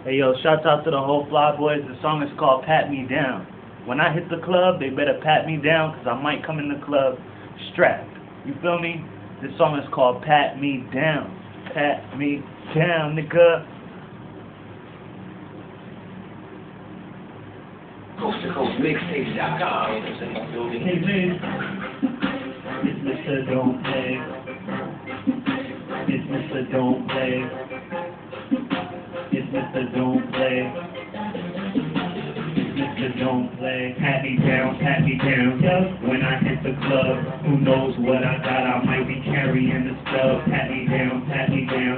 Hey yo, shouts out to the whole Fly Boys. The song is called Pat Me Down. When I hit the club, they better pat me down because I might come in the club strapped. You feel me? This song is called Pat Me Down. Pat me down, nigga. Coast to Coast Mixtapes.com. Hey man, it's Mr. Don't Play. It's Mr. Don't Play. It's Mr. Don't Play. Mr. Don't Play. Pat me down, yeah. When I hit the club, who knows what I got? I might be carrying the stuff. Pat me down,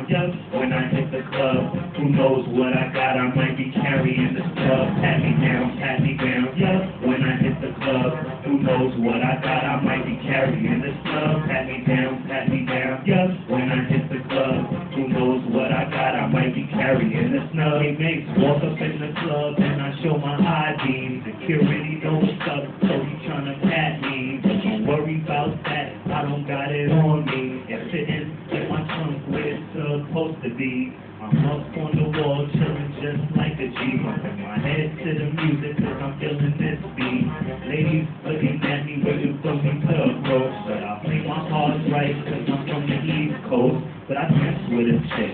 yeah. When I hit the club, who knows what I got? I might be carrying the stuff. Pat me down, yeah. When I hit the club, who knows what I got? I might be carrying the stuff. Pat me down, yeah. When I hit the club, who knows what I got? I might be carrying the snub. He makes walk up in the club and I show my ID. Security don't stop, so he tryna pat me. But don't worry about that, I don't got it on me. It's sitting in my trunk where it's supposed to be. I'm up on the wall, chilling just like a G. Bumping my head to the music cause I'm feeling this beat. Ladies looking at me waiting for me to approach. But I play my cards right cause I'm from the East Coast. But I dance with a chick.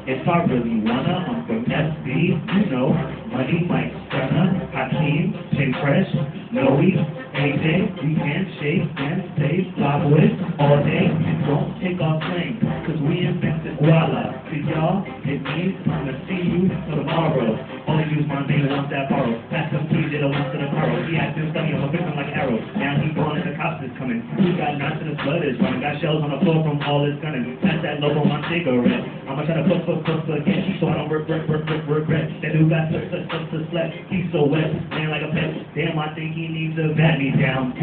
If I really wanna, I'm from SB, you know. Money, Mike, Stunner, Hakeem, J Fresh, Noe, AJ. We can shake and say Fly Boys all day. And don't take our slang cause we invented Guala. To y'all, it means I'm gonna see you tomorrow. Only use my name once that borrow. Pass some keys, it once in a barrel. He acting funny, I'm a victim like Arrow. Now he gone and the cops is coming. He got knots in his blood is running. Got shells on the floor from all his gunning. Pass that logo on my cigarette. I'ma try to puff again so I don't regret. That dude got such slack. He's so wet, man like a pet. Damn, I think he needs to pat me down,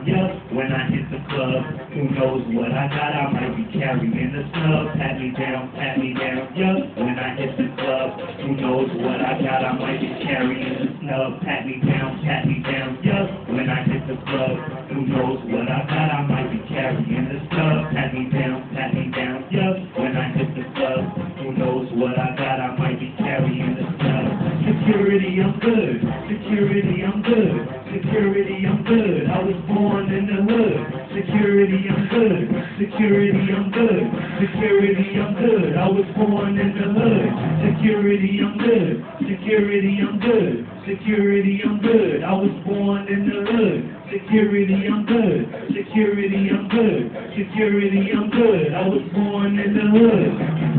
yeah. When I hit the club, who knows what I got? I might be carrying the snub. Pat me down, yeah. When I hit the club, who knows what I got? I might be carrying the snub. Pat me down, yeah. When I hit the club, who knows what I got? I might be carrying the snub. Pat me down, yeah. When I hit the club, who knows what I got? I might be carrying the snub. Security, I'm good. Security, I'm good. Security, I'm good. I was born in the hood. Security, I'm good. Security, I'm good. Security, I'm good. I was born in the hood. Security, I'm good. Security, I'm good. Security, I'm good. I was born in the hood. Security, I'm good. Security, I'm good. Security, I'm good. I was born in the hood.